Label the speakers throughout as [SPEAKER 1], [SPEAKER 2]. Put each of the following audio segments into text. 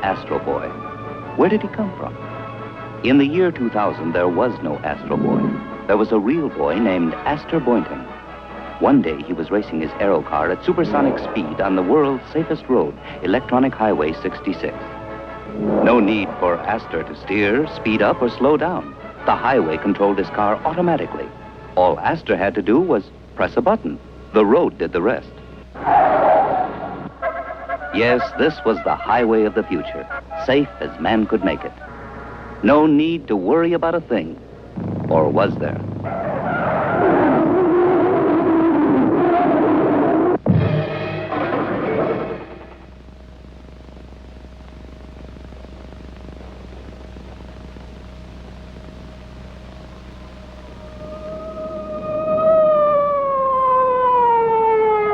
[SPEAKER 1] Astro Boy. Where did he come from? In the year 2000, there was no Astro Boy. There was a real boy named Astro Boynton. One day, he was racing his aero car at supersonic speed on the world's safest road, Electronic Highway 66. No need for Astor to steer, speed up, or slow down. The highway controlled his car automatically. All Astor had to do was press a button. The road did the rest. Yes, this was the highway of the future, safe as man could make it. No need to worry about a thing. Or was there?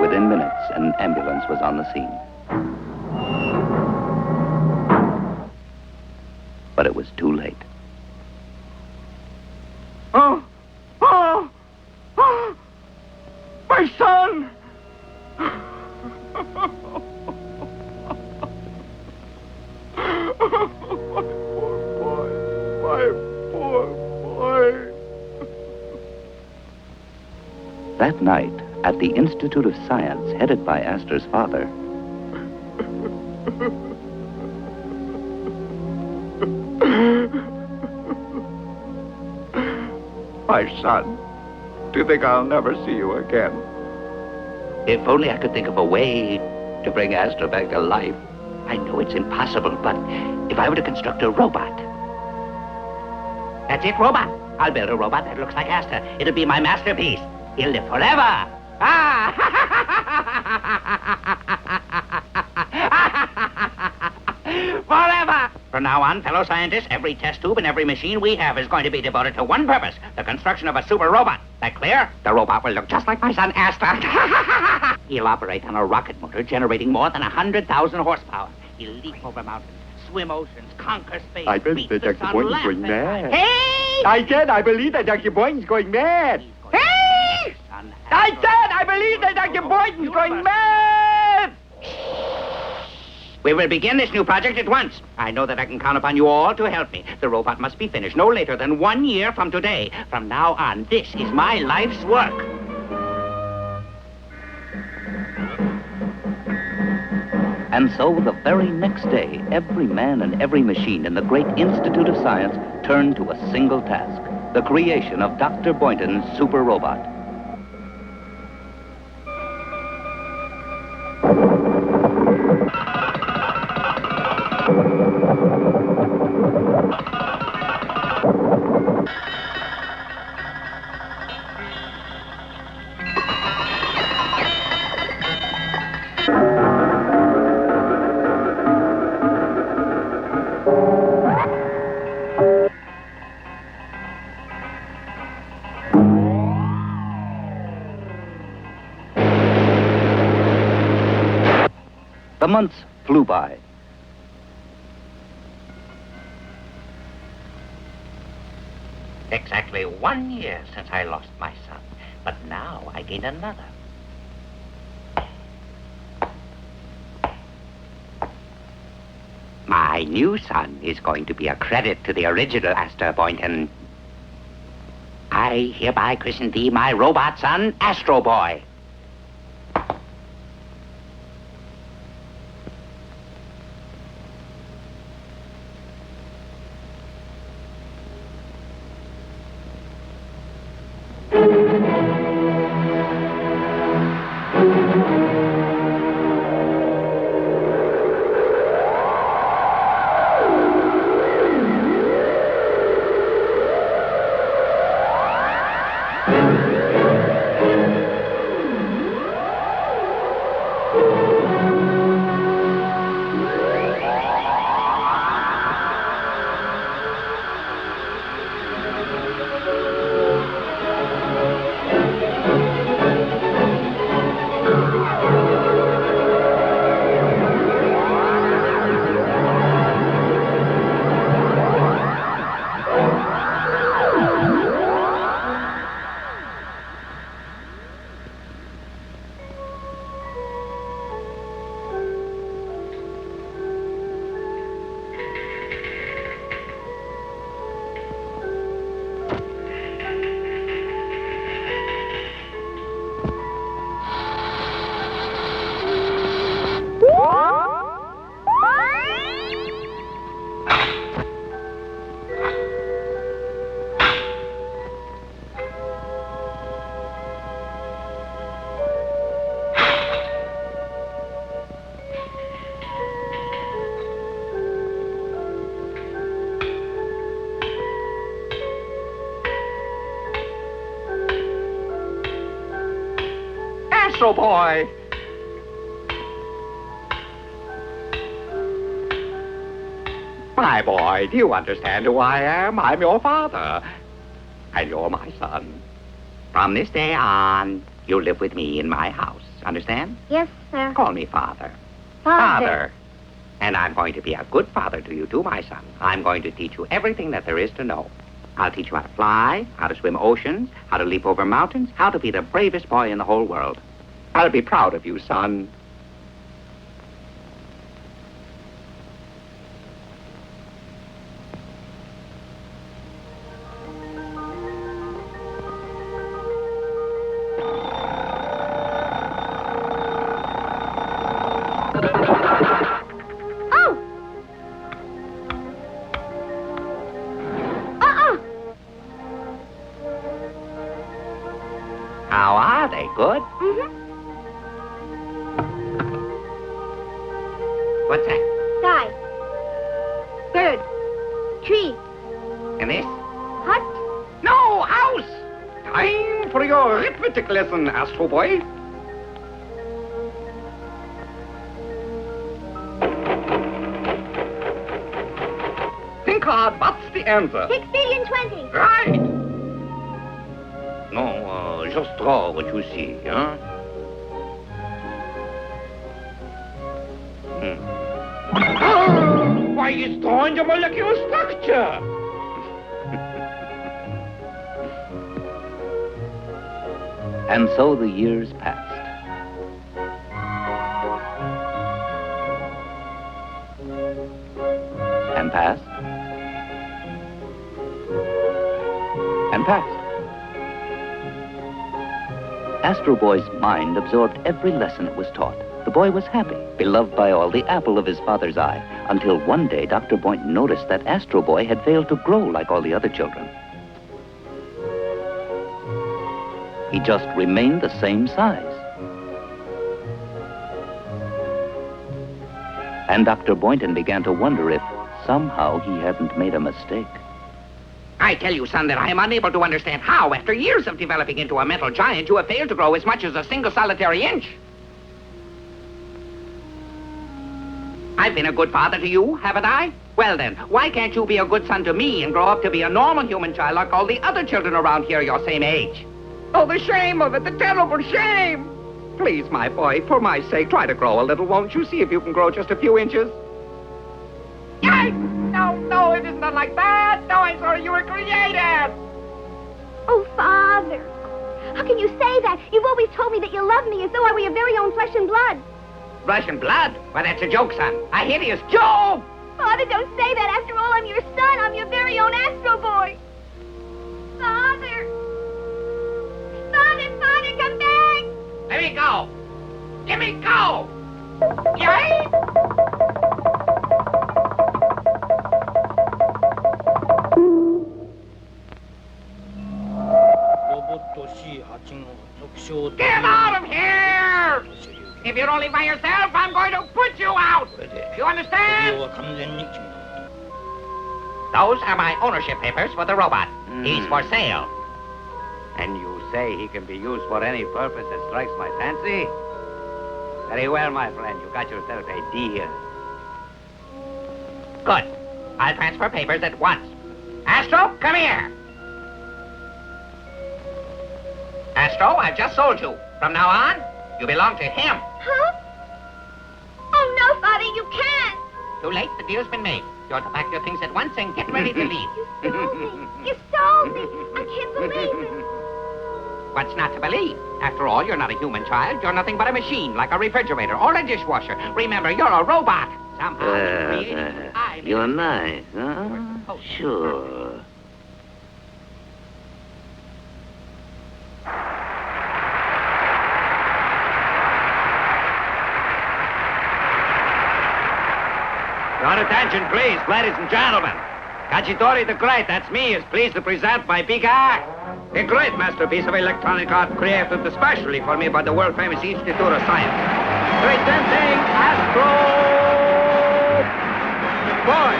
[SPEAKER 1] Within minutes, an ambulance was on the scene. But it was too late.
[SPEAKER 2] Oh! Oh! Oh! My son! My poor boy.
[SPEAKER 1] That night, at the Institute of Science, headed by Astor's father,
[SPEAKER 2] My son, do you think I'll never see you again?
[SPEAKER 3] If only I could think of a way to bring Astro back to life. I know it's impossible, but if I were to construct a robot. That's it, robot. I'll build a robot that looks like Astro. It'll be my masterpiece. He'll live forever. Ah! Forever! From now on, fellow scientists, every test tube and every machine we have is going to be devoted to one purpose, the construction of a super robot. That clear? The robot will look just like my son, Astro. He'll operate on a rocket motor generating more than 100,000 horsepower. He'll leap over mountains, swim oceans, conquer space.
[SPEAKER 2] I believe that Dr. Boynton's going mad.
[SPEAKER 3] Hey!
[SPEAKER 2] I believe that Dr. Boynton's going mad.
[SPEAKER 3] Hey!
[SPEAKER 2] I believe that Dr. Boynton's going mad.
[SPEAKER 3] We will begin this new project at once. I know that I can count upon you all to help me. The robot must be finished no later than 1 year from today. From now on, this is my life's work.
[SPEAKER 1] and so the very next day, every man and every machine in the great Institute of Science turned to a single task, the creation of Dr. Boynton's super robot. The months flew by.
[SPEAKER 3] Exactly 1 year since I lost my son, but now I gained another. My new son is going to be a credit to the original Astro Boynton. I hereby christen thee my robot son, Astro Boy. Astro Boy. My boy, do you understand who I am? I'm your father. And you're my son. From this day on, you live with me in my house. Understand?
[SPEAKER 4] Yes, sir.
[SPEAKER 3] Call me Father.
[SPEAKER 4] Father.
[SPEAKER 3] And I'm going to be a good father to you, too, my son. I'm going to teach you everything that there is to know. I'll teach you how to fly, how to swim oceans, how to leap over mountains, how to be the bravest boy in the whole world. I'll be proud of you, son. How are they? Good?
[SPEAKER 4] Mm-hmm.
[SPEAKER 3] What's that?
[SPEAKER 4] Sky. Bird. Tree.
[SPEAKER 3] And this?
[SPEAKER 4] Hut.
[SPEAKER 3] No, house! Time for your arithmetic lesson, Astro Boy. Think hard, what's the answer?
[SPEAKER 4] 6 billion 20.
[SPEAKER 3] Right! No, just draw what you see, huh? Oh, why, he's drawing the molecular structure!
[SPEAKER 1] And so the years passed. And passed. And passed. Astro Boy's mind absorbed every lesson it was taught. The boy was happy, beloved by all, the apple of his father's eye, until one day Dr. Boynton noticed that Astro Boy had failed to grow like all the other children. He just remained the same size. And Dr. Boynton began to wonder if somehow he hadn't made a mistake.
[SPEAKER 3] I tell you, son, that I am unable to understand how, after years of developing into a mental giant, you have failed to grow as much as a single solitary inch. I've been a good father to you, haven't I? Well then, why can't you be a good son to me and grow up to be a normal human child like all the other children around here your same age? Oh, the shame of it, the terrible shame! Please, my boy, for my sake, try to grow a little, won't you? See if you can grow just a few inches. Yikes! No, it is not like that! No, I'm sorry, you were created!
[SPEAKER 4] Oh, Father. How can you say that? You've always told me that you love me as though I were your very own flesh and blood.
[SPEAKER 3] Flesh and blood? Why, that's a joke, son. A hideous joke!
[SPEAKER 4] Father, don't say that. After all, I'm your son. I'm your very own Astro Boy. Father. Father, come back!
[SPEAKER 3] Let me go! Let me go! Yay! Get out of here! If you don't leave by yourself, I'm going to put you out! You understand? Those are my ownership papers for the robot. He's for sale.
[SPEAKER 2] And you say he can be used for any purpose that strikes my fancy? Very well, my friend. You got yourself a deal.
[SPEAKER 3] Good. I'll transfer papers at once. Astro, come here. Astro, I've just sold you. From now on, you belong to him.
[SPEAKER 4] Huh? Oh, no, Father, you can't.
[SPEAKER 3] Too late. The deal's been made. You're to pack your things at once and get ready to leave.
[SPEAKER 4] You stole me. You stole me. I can't believe it.
[SPEAKER 3] What's not to believe? After all, you're not a human child. You're nothing but a machine, like a refrigerator or a dishwasher. Remember, you're a robot. Somehow you created
[SPEAKER 1] You're nice, huh? Sure.
[SPEAKER 2] Your attention, please, ladies and gentlemen. Kachitori the Great, that's me, is pleased to present my big act. A great masterpiece of electronic art created especially for me by the world-famous Institute of Science. Presenting Astro Boy.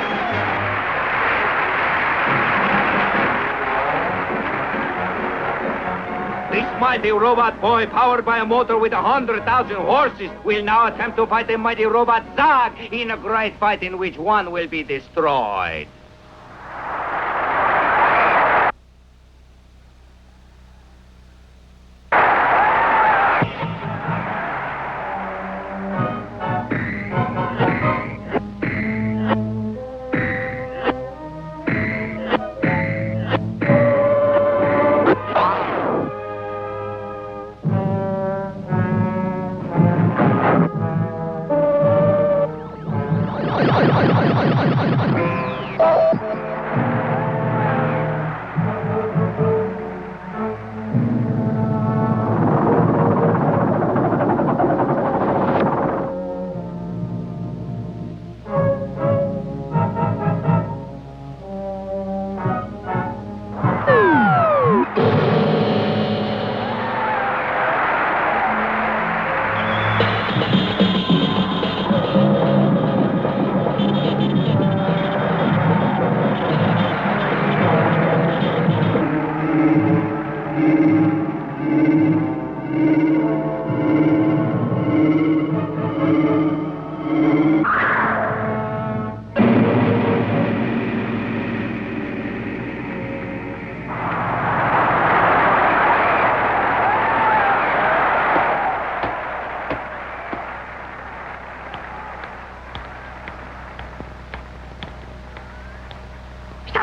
[SPEAKER 3] This
[SPEAKER 2] mighty robot boy, powered by a motor with 100,000 horses, will now attempt to fight the mighty robot Zog in a great fight in which one will be destroyed.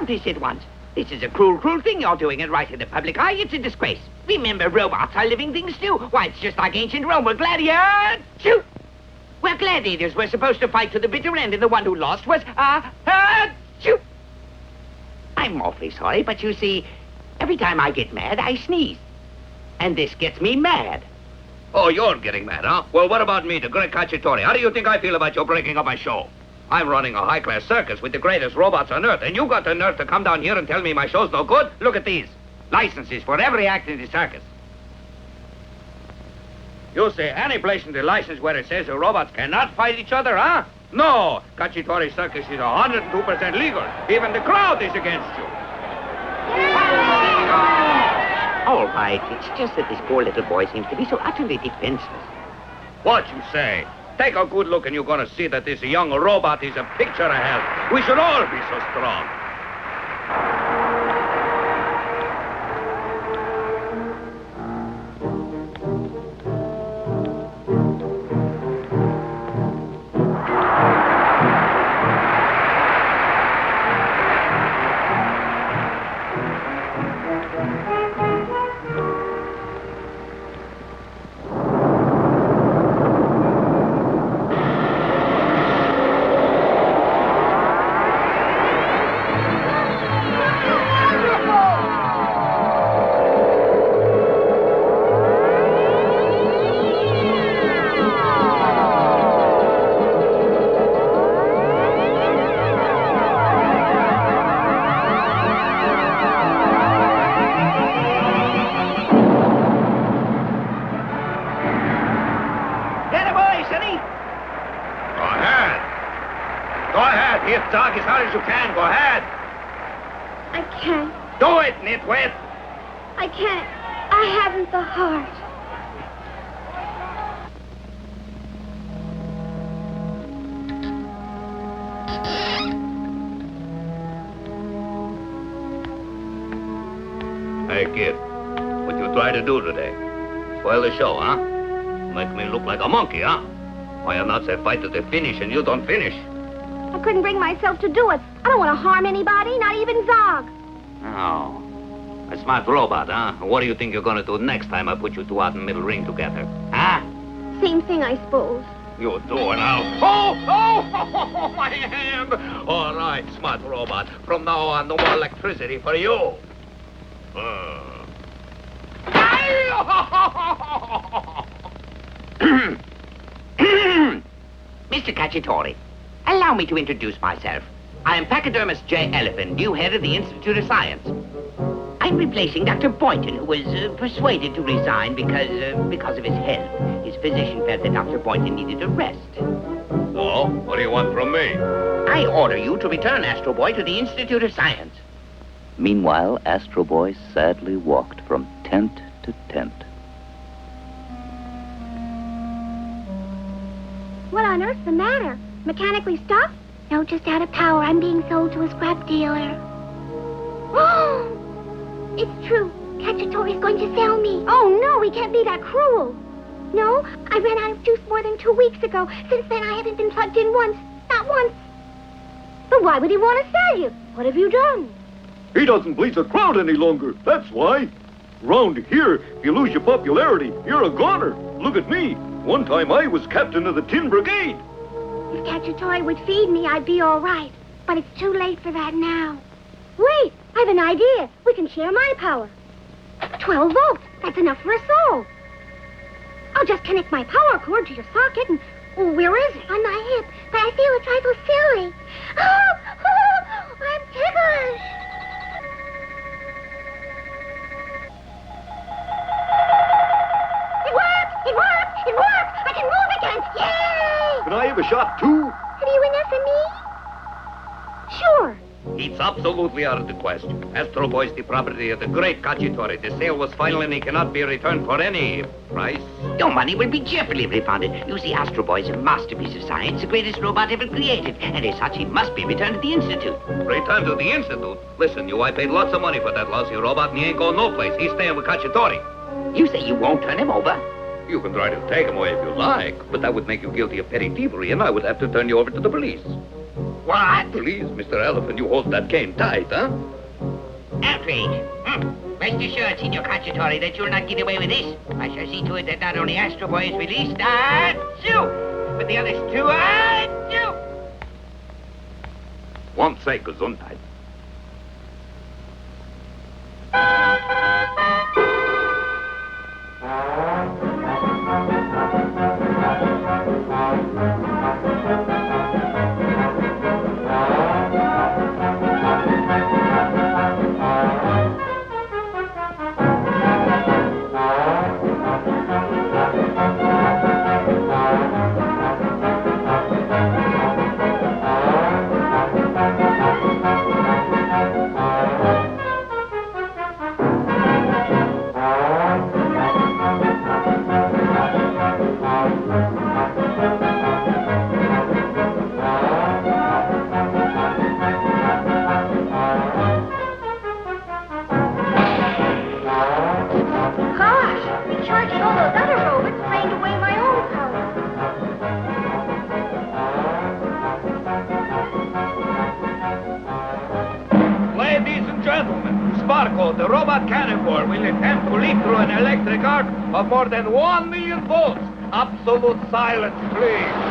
[SPEAKER 3] This at once. This is a cruel, cruel thing you're doing, and right in the public eye, it's a disgrace. Remember, robots are living things too. Why, it's just like ancient Rome where gladiators... Shoot! Where gladiators were supposed to fight to the bitter end, and the one who lost was... shoot! I'm awfully sorry, but you see, every time I get mad, I sneeze. And this gets me mad.
[SPEAKER 2] Oh, you're getting mad, huh? Well, what about me, the great Cacciatore? How do you think I feel about you breaking up my show? I'm running a high-class circus with the greatest robots on Earth, and you got the nerve to come down here and tell me my show's no good? Look at these. Licenses for every act in the circus. You say any place in the license where it says the robots cannot fight each other, huh? No, Cacciatore Circus is 102% legal. Even the crowd is against you.
[SPEAKER 3] All right, it's just that this poor little boy seems to be so utterly defenseless.
[SPEAKER 2] What you say? Take a good look and you're going to see that this young robot is a picture of health. We should all be so strong. Dog, as hard as you can. Go ahead.
[SPEAKER 4] I can't.
[SPEAKER 2] Do it, nitwit.
[SPEAKER 4] I can't. I haven't the heart.
[SPEAKER 2] Hey, kid. What you try to do today? Spoil the show, huh? Make me look like a monkey, huh? Why you not say fight to the finish and you don't finish?
[SPEAKER 4] I couldn't bring myself to do it. I don't want to harm anybody, not even Zog.
[SPEAKER 2] Oh. A smart robot, huh? What do you think you're going to do next time I put you two out in the middle ring together? Huh?
[SPEAKER 4] Same thing, I suppose.
[SPEAKER 2] You do it now. Oh, my hand. All right, smart robot. From now on, no more electricity for you.
[SPEAKER 3] Mr. Cacciatore, allow me to introduce myself. I am Pachydermus J. Elephant, new head of the Institute of Science. I'm replacing Dr. Boynton, who was persuaded to resign because of his health. His physician felt that Dr. Boynton needed a rest.
[SPEAKER 2] So, what do you want from me?
[SPEAKER 3] I order you to return Astro Boy to the Institute of Science.
[SPEAKER 1] Meanwhile, Astro Boy sadly walked from tent to tent.
[SPEAKER 4] What on earth's the matter? Mechanically stuck? No, just out of power. I'm being sold to a scrap dealer. Oh! It's true. Cacciatore's going to sell me. Oh, no, he can't be that cruel. No, I ran out of juice more than 2 weeks ago. Since then, I haven't been plugged in once. Not once. But why would he want to sell you? What have you done?
[SPEAKER 5] He doesn't please the crowd any longer. That's why. Round here, if you lose your popularity, you're a goner. Look at me. One time I was captain of the Tin Brigade.
[SPEAKER 4] If Cacciatore would feed me, I'd be all right. But it's too late for that now. Wait, I have an idea. We can share my power. 12 volts. That's enough for us all. I'll just connect my power cord to your socket and... Oh, where is it? On my hip, but I feel a trifle silly. Oh, I'm ticklish. It worked! It worked! It worked! I can move again! Yay!
[SPEAKER 5] Can I have a shot, too?
[SPEAKER 4] Have you an SME? Sure.
[SPEAKER 2] It's absolutely out of the question. Astro Boy is the property of the great Cacciatore. The sale was final and he cannot be returned for any price.
[SPEAKER 3] Your money will be cheerfully refunded. You see, Astro Boy is a masterpiece of science, the greatest robot ever created, and as such, he must be returned to the Institute.
[SPEAKER 2] Return to the Institute? Listen, you, I paid lots of money for that lousy robot and he ain't going no place. He's staying with Cacciatore.
[SPEAKER 3] You say you won't turn him over?
[SPEAKER 2] You can try to take him away if you like, but that would make you guilty of petty thievery and I would have to turn you over to the police.
[SPEAKER 3] What?
[SPEAKER 2] Please, Mr. Elephant, you hold that cane tight, huh?
[SPEAKER 3] Outrage. Rest assured, Signor Cacciatore, that you'll not get away with this. I shall see to it that not only Astro Boy is released, but the others too,
[SPEAKER 2] Won't say Gesundheit. The robot cannonball will attempt to leap through an electric arc of more than 1 million volts. Absolute silence, please.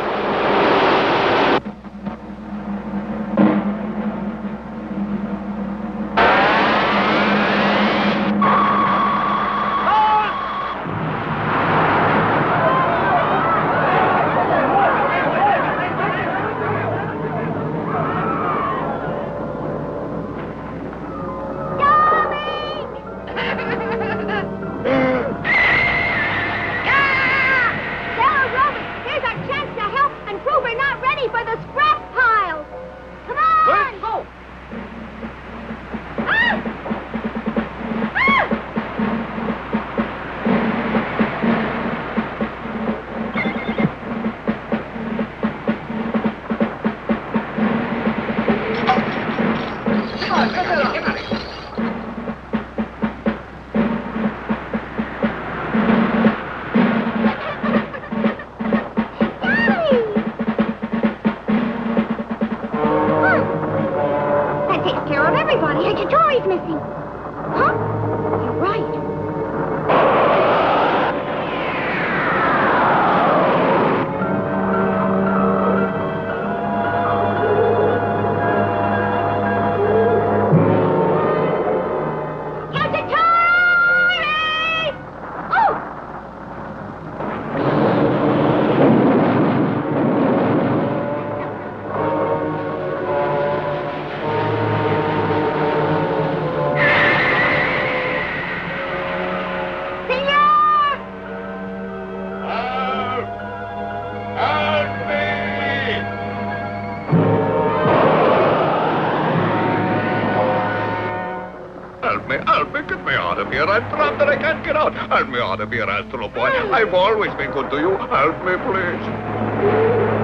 [SPEAKER 2] Get me out of here. I'm trapped and I can't get out. Help me out of here, Astro Boy. I've always been good to you. Help me, please.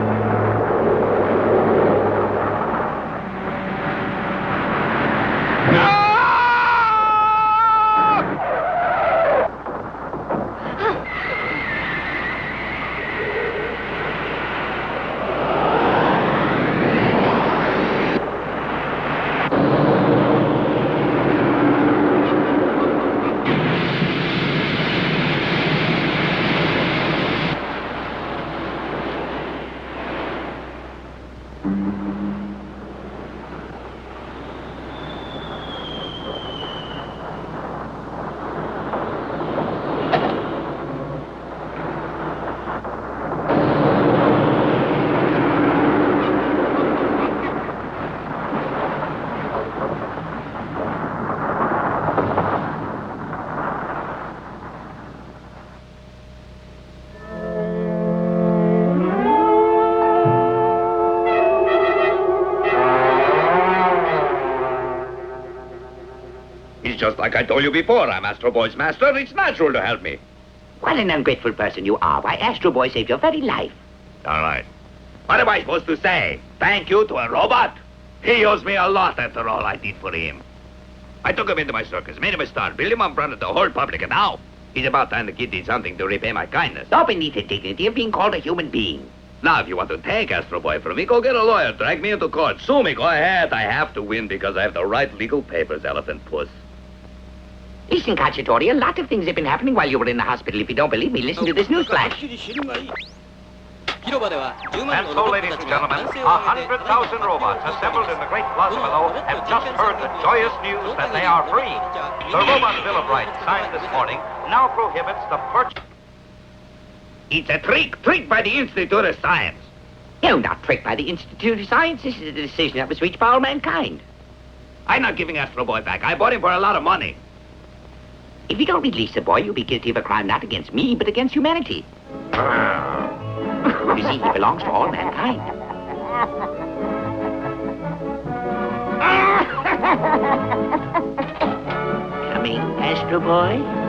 [SPEAKER 2] It's just like I told you before. I'm Astro Boy's master. It's natural to help me.
[SPEAKER 3] What an ungrateful person you are. Why, Astro Boy saved your very life.
[SPEAKER 2] All right. What am I supposed to say? Thank you to a robot? He owes me a lot after all I did for him. I took him into my circus, made him a star, built him up in front of the whole public, and now he's about time the kid did something to repay my kindness.
[SPEAKER 3] Not beneath the dignity of being called a human being.
[SPEAKER 2] Now, if you want to take Astro Boy from me, go get a lawyer, drag me into court, sue me, go ahead. I have to win because I have the right legal papers, elephant puss.
[SPEAKER 3] Listen, Cacciatore, a lot of things have been happening while you were in the hospital. If you don't believe me, listen to this news flash.
[SPEAKER 6] And so, ladies and gentlemen, 100,000 robots assembled in the great plaza below have just heard the joyous news that they are free. The Robot Bill of Rights, signed this morning, now prohibits the purchase...
[SPEAKER 2] It's a trick by the Institute of Science.
[SPEAKER 3] No, not tricked by the Institute of Science. This is a decision that was reached by all mankind.
[SPEAKER 2] I'm not giving Astro Boy back. I bought him for a lot of money.
[SPEAKER 3] If you don't release the boy, you'll be guilty of a crime not against me, but against humanity. You see, he belongs to all mankind. Coming, Astro Boy?